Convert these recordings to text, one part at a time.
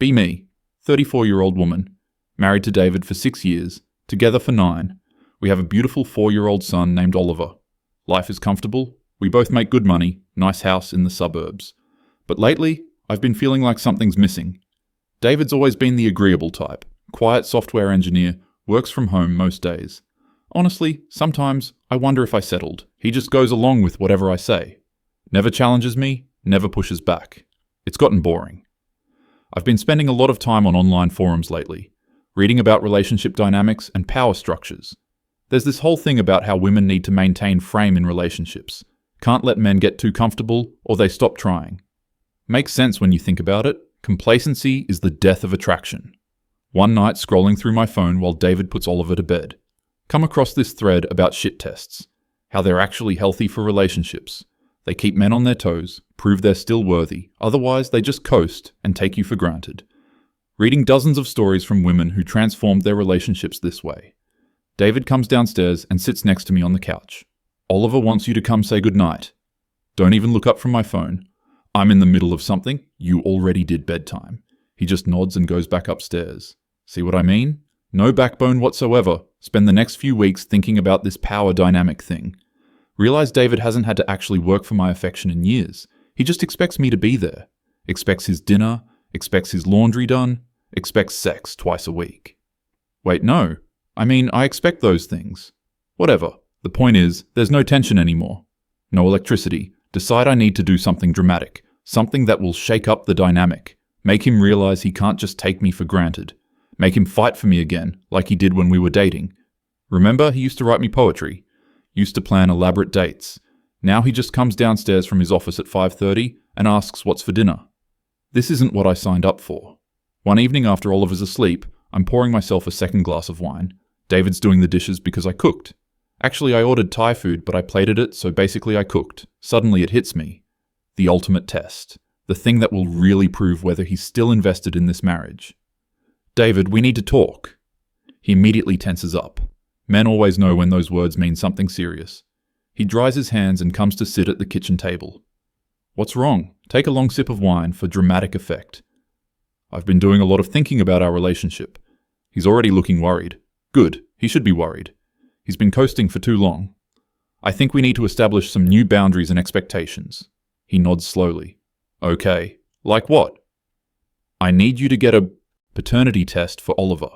Be me, 34-year-old woman, married to David for 6 years, together for 9. We have a beautiful 4-year-old son named Oliver. Life is comfortable. We both make good money, nice house in the suburbs. But lately, I've been feeling like something's missing. David's always been the agreeable type, quiet software engineer, works from home most days. Honestly, sometimes I wonder if I settled. He just goes along with whatever I say. Never challenges me, never pushes back. It's gotten boring. I've been spending a lot of time on online forums lately, reading about relationship dynamics and power structures. There's this whole thing about how women need to maintain frame in relationships. Can't let men get too comfortable or they stop trying. Makes sense when you think about it. Complacency is the death of attraction. One night scrolling through my phone while David puts Oliver to bed, come across this thread about shit tests, how they're actually healthy for relationships. They keep men on their toes, prove they're still worthy, otherwise they just coast and take you for granted. Reading dozens of stories from women who transformed their relationships this way. David comes downstairs and sits next to me on the couch. Oliver wants you to come say goodnight. Don't even look up from my phone. I'm in the middle of something. You already did bedtime. He just nods and goes back upstairs. See what I mean? No backbone whatsoever. Spend the next few weeks thinking about this power dynamic thing. Realize David hasn't had to actually work for my affection in years. He just expects me to be there. Expects his dinner, expects his laundry done, expects sex twice a week. Wait, no. I expect those things. Whatever. The point is, there's no tension anymore. No electricity. Decide I need to do something dramatic. Something that will shake up the dynamic. Make him realize he can't just take me for granted. Make him fight for me again, like he did when we were dating. Remember, he used to write me poetry. Used to plan elaborate dates. Now he just comes downstairs from his office at 5:30 and asks what's for dinner. This isn't what I signed up for. One evening after Oliver's asleep, I'm pouring myself a second glass of wine. David's doing the dishes because I cooked. Actually, I ordered Thai food, but I plated it, so basically I cooked. Suddenly it hits me. The ultimate test. The thing that will really prove whether he's still invested in this marriage. David, we need to talk. He immediately tenses up. Men always know when those words mean something serious. He dries his hands and comes to sit at the kitchen table. What's wrong? Take a long sip of wine for dramatic effect. I've been doing a lot of thinking about our relationship. He's already looking worried. Good, he should be worried. He's been coasting for too long. I think we need to establish some new boundaries and expectations. He nods slowly. Okay, like what? I need you to get a paternity test for Oliver.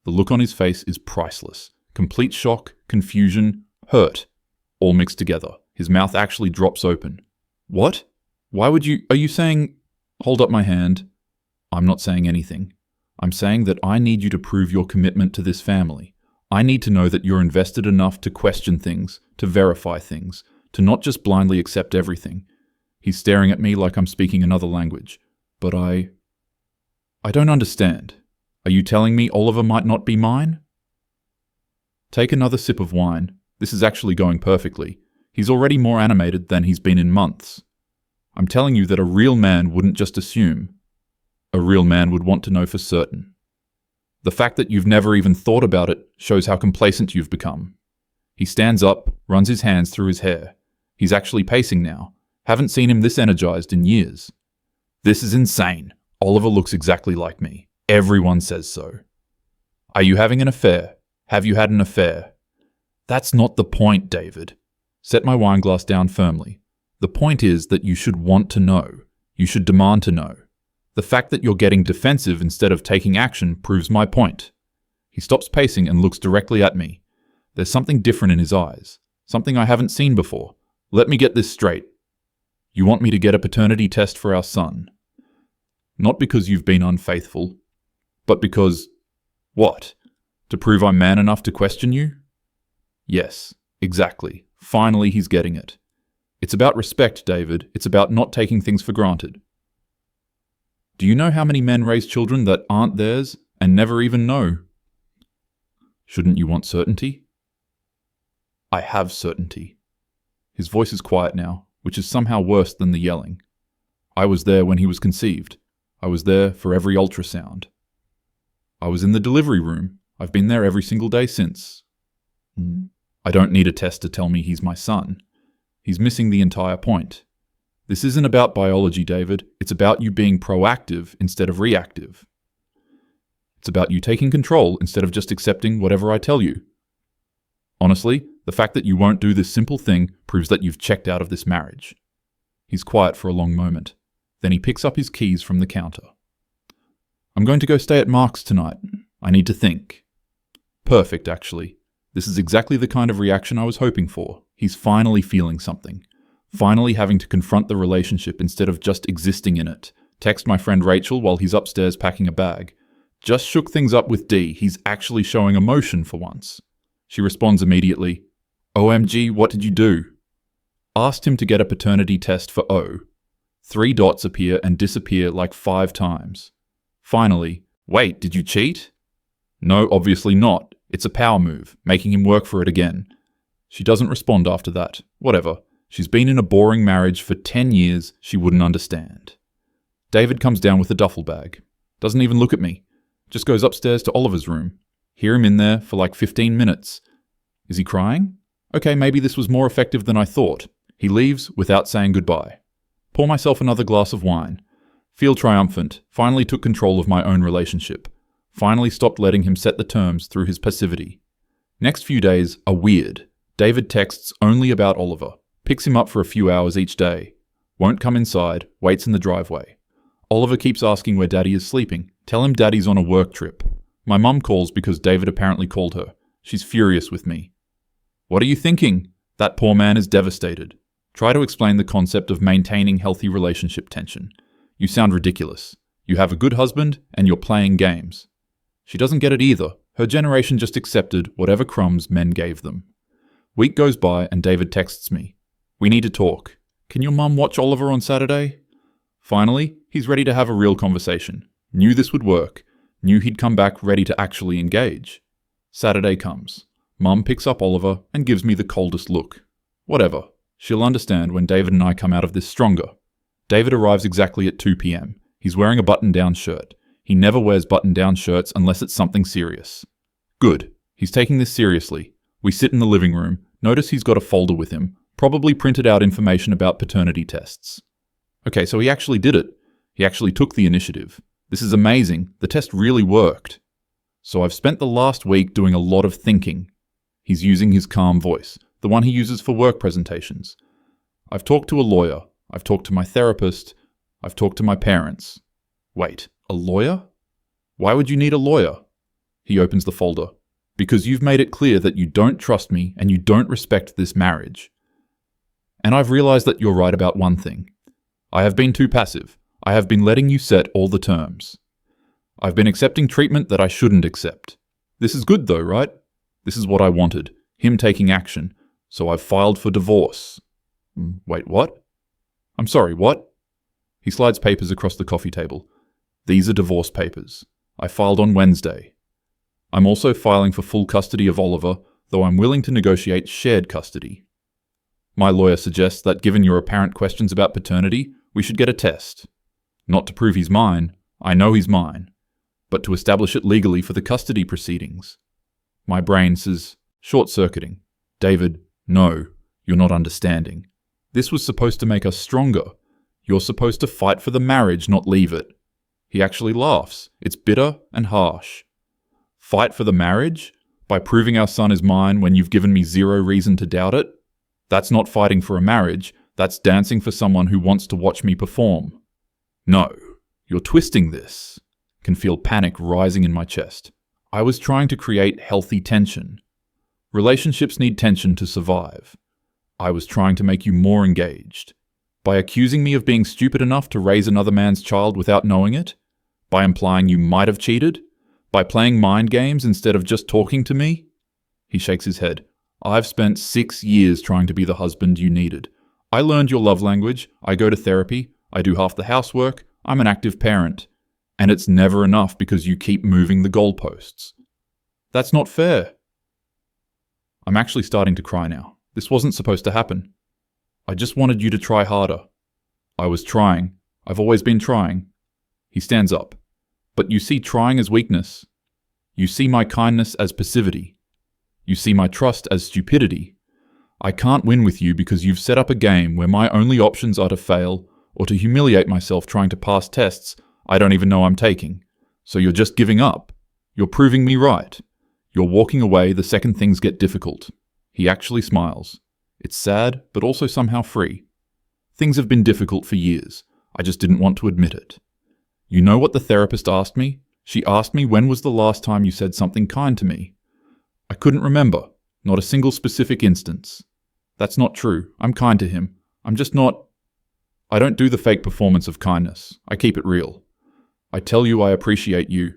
The look on his face is priceless. Complete shock, confusion, hurt, all mixed together. His mouth actually drops open. What? Why would you... Are you saying... Hold up my hand. I'm not saying anything. I'm saying that I need you to prove your commitment to this family. I need to know that you're invested enough to question things, to verify things, to not just blindly accept everything. He's staring at me like I'm speaking another language. But I don't understand. Are you telling me Oliver might not be mine? Take another sip of wine. This is actually going perfectly. He's already more animated than he's been in months. I'm telling you that a real man wouldn't just assume. A real man would want to know for certain. The fact that you've never even thought about it shows how complacent you've become. He stands up, runs his hands through his hair. He's actually pacing now. Haven't seen him this energized in years. This is insane. Oliver looks exactly like me. Everyone says so. Are you having an affair? Have you had an affair? That's not the point, David. Set my wine glass down firmly. The point is that you should want to know. You should demand to know. The fact that you're getting defensive instead of taking action proves my point. He stops pacing and looks directly at me. There's something different in his eyes. Something I haven't seen before. Let me get this straight. You want me to get a paternity test for our son. Not because you've been unfaithful, but because... What? To prove I'm man enough to question you? Yes, exactly. Finally, he's getting it. It's about respect, David. It's about not taking things for granted. Do you know how many men raise children that aren't theirs and never even know? Shouldn't you want certainty? I have certainty. His voice is quiet now, which is somehow worse than the yelling. I was there when he was conceived. I was there for every ultrasound. I was in the delivery room. I've been there every single day since. I don't need a test to tell me he's my son. He's missing the entire point. This isn't about biology, David. It's about you being proactive instead of reactive. It's about you taking control instead of just accepting whatever I tell you. Honestly, the fact that you won't do this simple thing proves that you've checked out of this marriage. He's quiet for a long moment. Then he picks up his keys from the counter. I'm going to go stay at Mark's tonight. I need to think. Perfect, actually. This is exactly the kind of reaction I was hoping for. He's finally feeling something. Finally having to confront the relationship instead of just existing in it. Text my friend Rachel while he's upstairs packing a bag. Just shook things up with D. He's actually showing emotion for once. She responds immediately. OMG, what did you do? Asked him to get a paternity test for O. 3 dots appear and disappear like 5 times. Finally, wait, did you cheat? No, obviously not. It's a power move, making him work for it again. She doesn't respond after that. Whatever. She's been in a boring marriage for 10 years she wouldn't understand. David comes down with a duffel bag. Doesn't even look at me. Just goes upstairs to Oliver's room. Hear him in there for like 15 minutes. Is he crying? Okay, maybe this was more effective than I thought. He leaves without saying goodbye. Pour myself another glass of wine. Feel triumphant. Finally took control of my own relationship. Finally stopped letting him set the terms through his passivity. Next few days are weird. David texts only about Oliver. Picks him up for a few hours each day. Won't come inside. Waits in the driveway. Oliver keeps asking where Daddy is sleeping. Tell him Daddy's on a work trip. My mum calls because David apparently called her. She's furious with me. What are you thinking? That poor man is devastated. Try to explain the concept of maintaining healthy relationship tension. You sound ridiculous. You have a good husband and you're playing games. She doesn't get it either. Her generation just accepted whatever crumbs men gave them. Week goes by and David texts me. We need to talk. Can your mum watch Oliver on Saturday? Finally, he's ready to have a real conversation. Knew this would work. Knew he'd come back ready to actually engage. Saturday comes. Mum picks up Oliver and gives me the coldest look. Whatever. She'll understand when David and I come out of this stronger. David arrives exactly at 2 p.m. He's wearing a button-down shirt. He never wears button-down shirts unless it's something serious. Good. He's taking this seriously. We sit in the living room. Notice he's got a folder with him, probably printed out information about paternity tests. Okay, so he actually did it. He actually took the initiative. This is amazing. The test really worked. So I've spent the last week doing a lot of thinking. He's using his calm voice, the one he uses for work presentations. I've talked to a lawyer. I've talked to my therapist. I've talked to my parents. Wait, a lawyer? Why would you need a lawyer? He opens the folder. Because you've made it clear that you don't trust me and you don't respect this marriage. And I've realized that you're right about one thing. I have been too passive. I have been letting you set all the terms. I've been accepting treatment that I shouldn't accept. This is good though, right? This is what I wanted. Him taking action. So I've filed for divorce. Wait, what? I'm sorry, what? He slides papers across the coffee table. These are divorce papers. I filed on Wednesday. I'm also filing for full custody of Oliver, though I'm willing to negotiate shared custody. My lawyer suggests that given your apparent questions about paternity, we should get a test. Not to prove he's mine, I know he's mine, but to establish it legally for the custody proceedings. My brain says, short-circuiting. David, no, you're not understanding. This was supposed to make us stronger. You're supposed to fight for the marriage, not leave it. He actually laughs. It's bitter and harsh. Fight for the marriage? By proving our son is mine when you've given me zero reason to doubt it? That's not fighting for a marriage. That's dancing for someone who wants to watch me perform. No, you're twisting this. Can feel panic rising in my chest. I was trying to create healthy tension. Relationships need tension to survive. I was trying to make you more engaged. By accusing me of being stupid enough to raise another man's child without knowing it? By implying you might have cheated? By playing mind games instead of just talking to me? He shakes his head. I've spent 6 years trying to be the husband you needed. I learned your love language. I go to therapy. I do half the housework. I'm an active parent. And it's never enough because you keep moving the goalposts. That's not fair. I'm actually starting to cry now. This wasn't supposed to happen. I just wanted you to try harder. I was trying. I've always been trying. He stands up. But you see trying as weakness. You see my kindness as passivity. You see my trust as stupidity. I can't win with you because you've set up a game where my only options are to fail or to humiliate myself trying to pass tests I don't even know I'm taking. So you're just giving up. You're proving me right. You're walking away the second things get difficult. He actually smiles. It's sad, but also somehow free. Things have been difficult for years. I just didn't want to admit it. You know what the therapist asked me? She asked me when was the last time you said something kind to me. I couldn't remember. Not a single specific instance. That's not true. I'm kind to him. I'm just not... I don't do the fake performance of kindness. I keep it real. I tell you I appreciate you.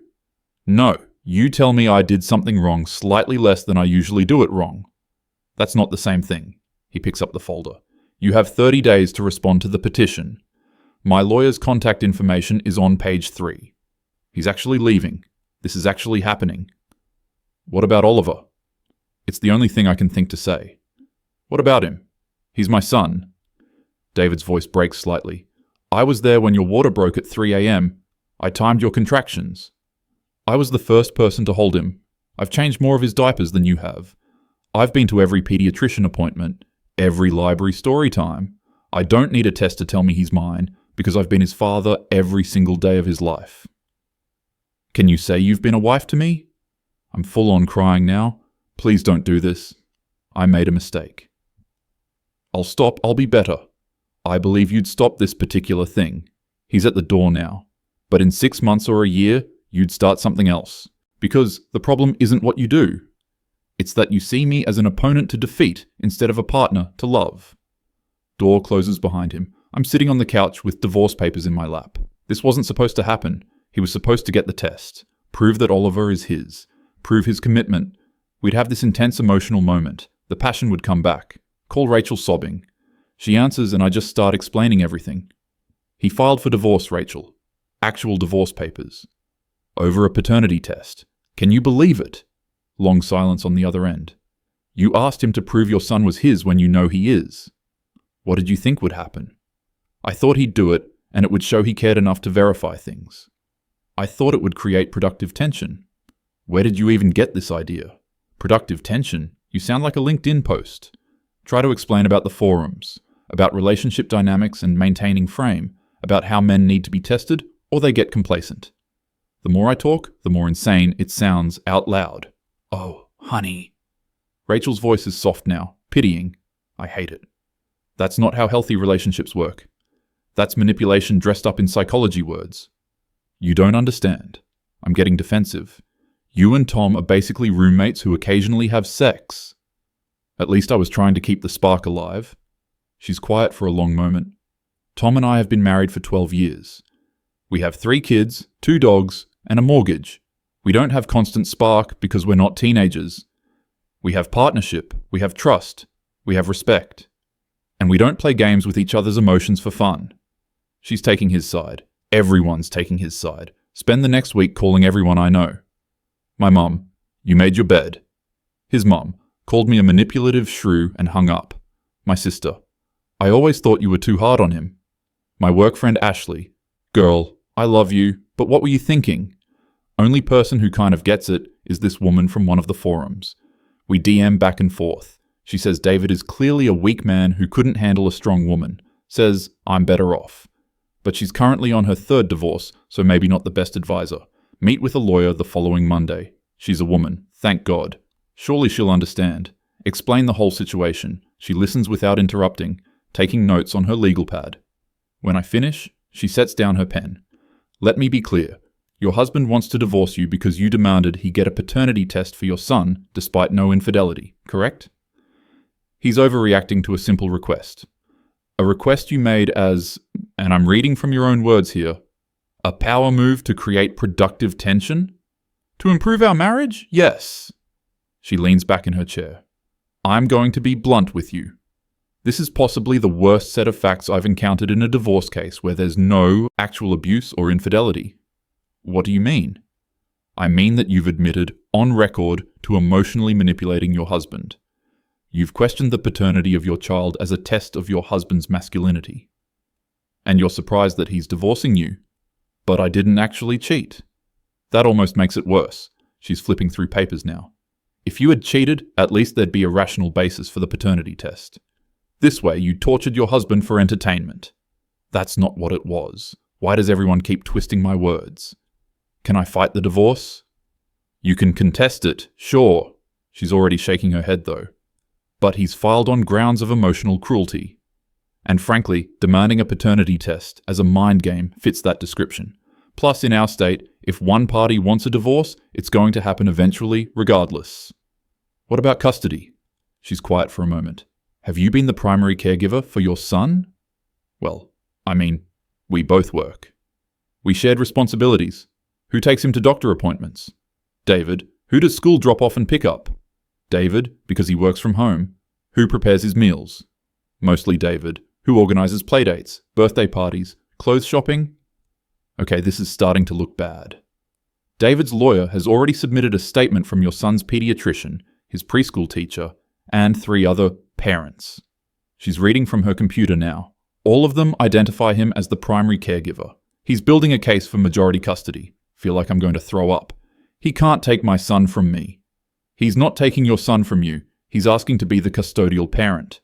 No, you tell me I did something wrong slightly less than I usually do it wrong. That's not the same thing. He picks up the folder. You have 30 days to respond to the petition. My lawyer's contact information is on page 3. He's actually leaving. This is actually happening. What about Oliver? It's the only thing I can think to say. What about him? He's my son. David's voice breaks slightly. I was there when your water broke at 3 a.m. I timed your contractions. I was the first person to hold him. I've changed more of his diapers than you have. I've been to every pediatrician appointment, every library story time. I don't need a test to tell me he's mine, because I've been his father every single day of his life. Can you say you've been a wife to me? I'm full on crying now. Please don't do this. I made a mistake. I'll stop. I'll be better. I believe you'd stop this particular thing. He's at the door now. But in 6 months or a year, you'd start something else. Because the problem isn't what you do. It's that you see me as an opponent to defeat instead of a partner to love. Door closes behind him. I'm sitting on the couch with divorce papers in my lap. This wasn't supposed to happen. He was supposed to get the test. Prove that Oliver is his. Prove his commitment. We'd have this intense emotional moment. The passion would come back. Call Rachel sobbing. She answers and I just start explaining everything. He filed for divorce, Rachel. Actual divorce papers. Over a paternity test. Can you believe it? Long silence on the other end. You asked him to prove your son was his when you know he is. What did you think would happen? I thought he'd do it, and it would show he cared enough to verify things. I thought it would create productive tension. Where did you even get this idea? Productive tension? You sound like a LinkedIn post. Try to explain about the forums, about relationship dynamics and maintaining frame, about how men need to be tested or they get complacent. The more I talk, the more insane it sounds out loud. Oh, honey. Rachel's voice is soft now, pitying. I hate it. That's not how healthy relationships work. That's manipulation dressed up in psychology words. You don't understand. I'm getting defensive. You and Tom are basically roommates who occasionally have sex. At least I was trying to keep the spark alive. She's quiet for a long moment. Tom and I have been married for 12 years. We have 3 kids, 2 dogs, and a mortgage. We don't have constant spark because we're not teenagers. We have partnership, we have trust, we have respect. And we don't play games with each other's emotions for fun. She's taking his side. Everyone's taking his side. Spend the next week calling everyone I know. My mum, you made your bed. His mum, called me a manipulative shrew and hung up. My sister, I always thought you were too hard on him. My work friend Ashley, girl, I love you, but what were you thinking? Only person who kind of gets it is this woman from one of the forums. We DM back and forth. She says David is clearly a weak man who couldn't handle a strong woman. Says, I'm better off. But she's currently on her 3rd divorce, so maybe not the best advisor. Meet with a lawyer the following Monday. She's a woman, thank God. Surely she'll understand. Explain the whole situation. She listens without interrupting, taking notes on her legal pad. When I finish, she sets down her pen. Let me be clear. Your husband wants to divorce you because you demanded he get a paternity test for your son despite no infidelity, correct? He's overreacting to a simple request. A request you made as, and I'm reading from your own words here, a power move to create productive tension? To improve our marriage? Yes. She leans back in her chair. I'm going to be blunt with you. This is possibly the worst set of facts I've encountered in a divorce case where there's no actual abuse or infidelity. What do you mean? I mean that you've admitted, on record, to emotionally manipulating your husband. You've questioned the paternity of your child as a test of your husband's masculinity. And you're surprised that he's divorcing you. But I didn't actually cheat. That almost makes it worse. She's flipping through papers now. If you had cheated, at least there'd be a rational basis for the paternity test. This way, you tortured your husband for entertainment. That's not what it was. Why does everyone keep twisting my words? Can I fight the divorce? You can contest it, sure. She's already shaking her head though. But he's filed on grounds of emotional cruelty. And frankly, demanding a paternity test as a mind game fits that description. Plus, in our state, if one party wants a divorce, it's going to happen eventually, regardless. What about custody? She's quiet for a moment. Have you been the primary caregiver for your son? Well, I mean, we both work. We shared responsibilities. Who takes him to doctor appointments? David. Who does school drop off and pick up? David, because he works from home. Who prepares his meals? Mostly David. Who organizes playdates, birthday parties, clothes shopping? Okay, this is starting to look bad. David's lawyer has already submitted a statement from your son's pediatrician, his preschool teacher, and 3 other parents. She's reading from her computer now. All of them identify him as the primary caregiver. He's building a case for majority custody. Feel like I'm going to throw up. He can't take my son from me. He's not taking your son from you. He's asking to be the custodial parent.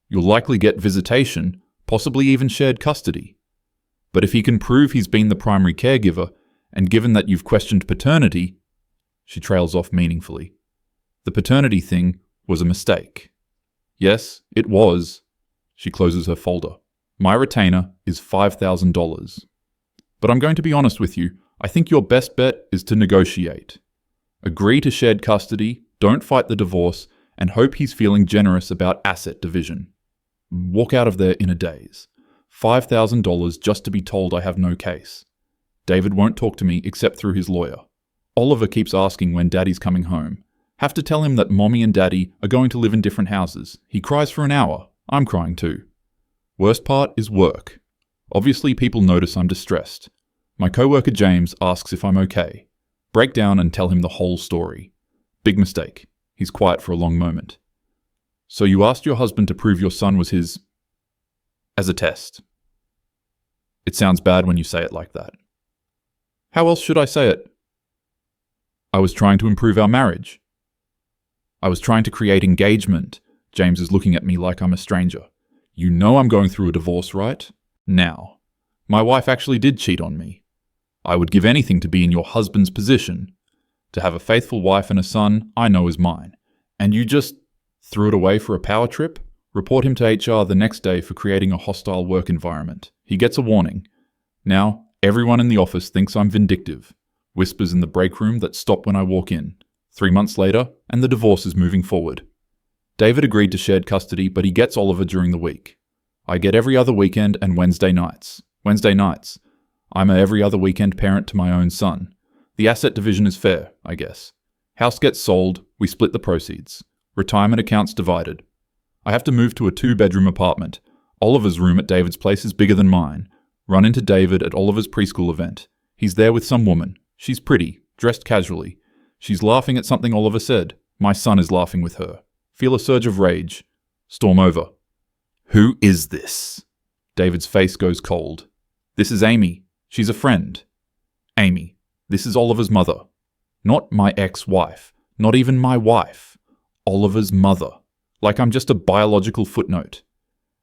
You'll likely get visitation, possibly even shared custody. But if he can prove he's been the primary caregiver, and given that you've questioned paternity, she trails off meaningfully. The paternity thing was a mistake. Yes, it was. She closes her folder. My retainer is $5,000. But I'm going to be honest with you. I think your best bet is to negotiate. Agree to shared custody, don't fight the divorce, and hope he's feeling generous about asset division. Walk out of there in a daze. $5,000 just to be told I have no case. David won't talk to me except through his lawyer. Oliver keeps asking when Daddy's coming home. Have to tell him that Mommy and Daddy are going to live in different houses. He cries for an hour. I'm crying too. Worst part is work. Obviously people notice I'm distressed. My coworker James asks if I'm okay. Break down and tell him the whole story. Big mistake. He's quiet for a long moment. So you asked your husband to prove your son was his... as a test. It sounds bad when you say it like that. How else should I say it? I was trying to improve our marriage. I was trying to create engagement. James is looking at me like I'm a stranger. You know I'm going through a divorce, right? Now. My wife actually did cheat on me. I would give anything to be in your husband's position. To have a faithful wife and a son I know is mine. And you just threw it away for a power trip? Report him to HR the next day for creating a hostile work environment. He gets a warning. Now, everyone in the office thinks I'm vindictive. Whispers in the break room that stop when I walk in. 3 months later, and the divorce is moving forward. David agreed to shared custody, but he gets Oliver during the week. I get every other weekend and Wednesday nights. I'm a every other weekend parent to my own son. The asset division is fair, I guess. House gets sold, we split the proceeds. Retirement accounts divided. I have to move to a 2-bedroom apartment. Oliver's room at David's place is bigger than mine. Run into David at Oliver's preschool event. He's there with some woman. She's pretty, dressed casually. She's laughing at something Oliver said. My son is laughing with her. Feel a surge of rage. Storm over. Who is this? David's face goes cold. This is Amy. She's a friend. Amy. This is Oliver's mother. Not my ex-wife. Not even my wife. Oliver's mother. Like I'm just a biological footnote.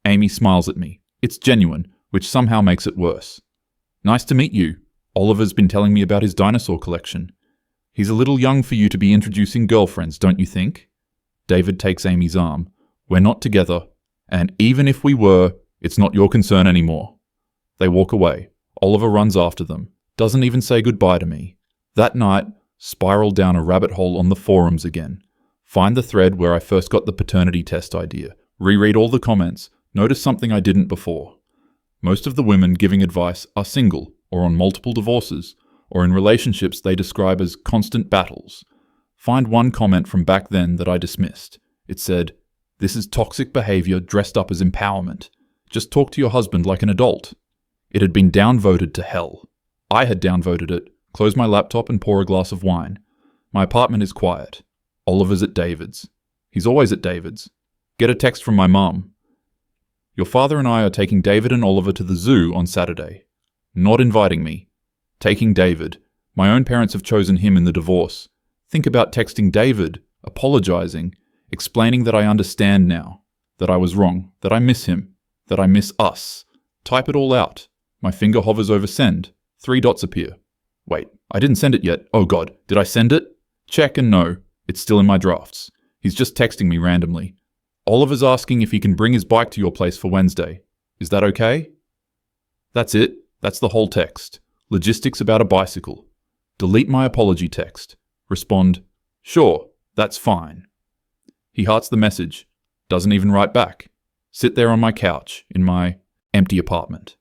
Amy smiles at me. It's genuine, which somehow makes it worse. Nice to meet you. Oliver's been telling me about his dinosaur collection. He's a little young for you to be introducing girlfriends, don't you think? David takes Amy's arm. We're not together, and even if we were, it's not your concern anymore. They walk away. Oliver runs after them. Doesn't even say goodbye to me. That night, spiral down a rabbit hole on the forums again. Find the thread where I first got the paternity test idea. Reread all the comments. Notice something I didn't before. Most of the women giving advice are single, or on multiple divorces, or in relationships they describe as constant battles. Find one comment from back then that I dismissed. It said, "This is toxic behavior dressed up as empowerment. Just talk to your husband like an adult." It had been downvoted to hell. I had downvoted it, close my laptop and pour a glass of wine. My apartment is quiet. Oliver's at David's. He's always at David's. Get a text from my mum. Your father and I are taking David and Oliver to the zoo on Saturday. Not inviting me. Taking David. My own parents have chosen him in the divorce. Think about texting David, apologizing, explaining that I understand now, that I was wrong, that I miss him, that I miss us, Type it all out. My finger hovers over send. 3 dots appear. Wait, I didn't send it yet. Oh God, did I send it? Check and no, it's still in my drafts. He's just texting me randomly. Oliver's asking if he can bring his bike to your place for Wednesday. Is that okay? That's it. That's the whole text. Logistics about a bicycle. Delete my apology text. Respond, sure, that's fine. He hearts the message. Doesn't even write back. Sit there on my couch, in my empty apartment.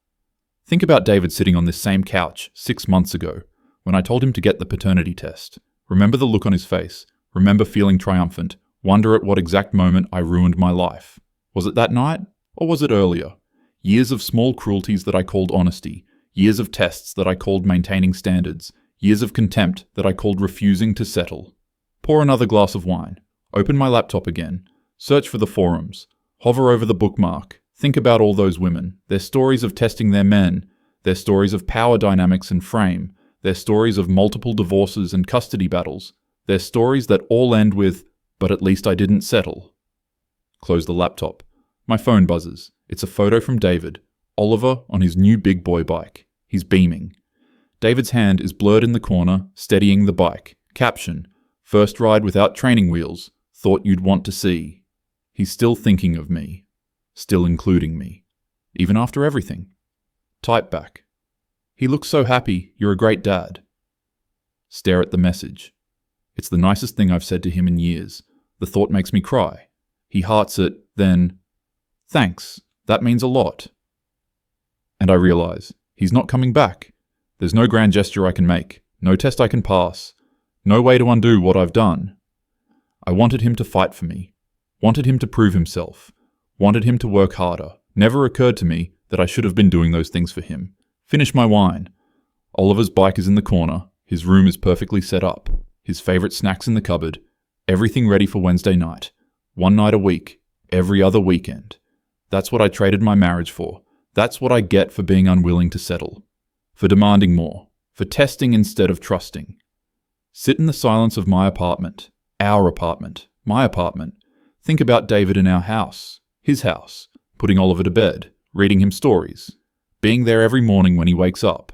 Think about David sitting on this same couch 6 months ago, when I told him to get the paternity test. Remember the look on his face. Remember feeling triumphant. Wonder at what exact moment I ruined my life. Was it that night? Or was it earlier? Years of small cruelties that I called honesty. Years of tests that I called maintaining standards. Years of contempt that I called refusing to settle. Pour another glass of wine. Open my laptop again. Search for the forums. Hover over the bookmark. Think about all those women. Their stories of testing their men. Their stories of power dynamics and frame. Their stories of multiple divorces and custody battles. Their stories that all end with, but at least I didn't settle. Close the laptop. My phone buzzes. It's a photo from David. Oliver on his new big boy bike. He's beaming. David's hand is blurred in the corner, steadying the bike. Caption, first ride without training wheels. Thought you'd want to see. He's still thinking of me. Still including me. Even after everything. Type back. He looks so happy. You're a great dad. Stare at the message. It's the nicest thing I've said to him in years. The thought makes me cry. He hearts it, then, thanks, that means a lot. And I realize, he's not coming back. There's no grand gesture I can make, no test I can pass, no way to undo what I've done. I wanted him to fight for me, wanted him to prove himself, wanted him to work harder. Never occurred to me that I should have been doing those things for him. Finish my wine. Oliver's bike is in the corner, his room is perfectly set up, his favourite snacks in the cupboard, everything ready for Wednesday night. 1 night a week, every other weekend. That's what I traded my marriage for. That's what I get for being unwilling to settle. For demanding more. For testing instead of trusting. Sit in the silence of my apartment. Our apartment. My apartment. Think about David in our house. His house. Putting Oliver to bed. Reading him stories. Being there every morning when he wakes up.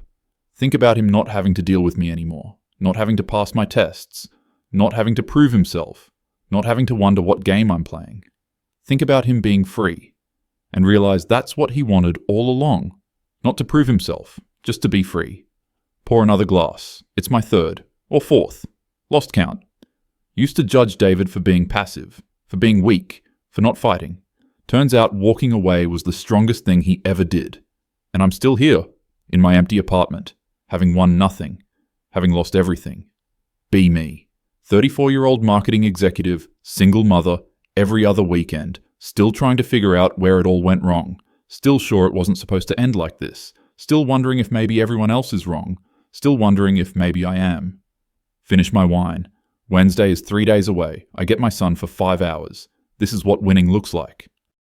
Think about him not having to deal with me anymore. Not having to pass my tests. Not having to prove himself. Not having to wonder what game I'm playing. Think about him being free. And realize that's what he wanted all along. Not to prove himself, just to be free. Pour another glass. It's my 3rd, or 4th. Lost count. Used to judge David for being passive, for being weak, for not fighting. Turns out walking away was the strongest thing he ever did. And I'm still here, in my empty apartment, having won nothing, having lost everything. Be me. 34-year-old marketing executive, single mother, every other weekend, still trying to figure out where it all went wrong, still sure it wasn't supposed to end like this, still wondering if maybe everyone else is wrong, still wondering if maybe I am. Finish my wine. Wednesday is 3 days away. I get my son for 5 hours. This is what winning looks like.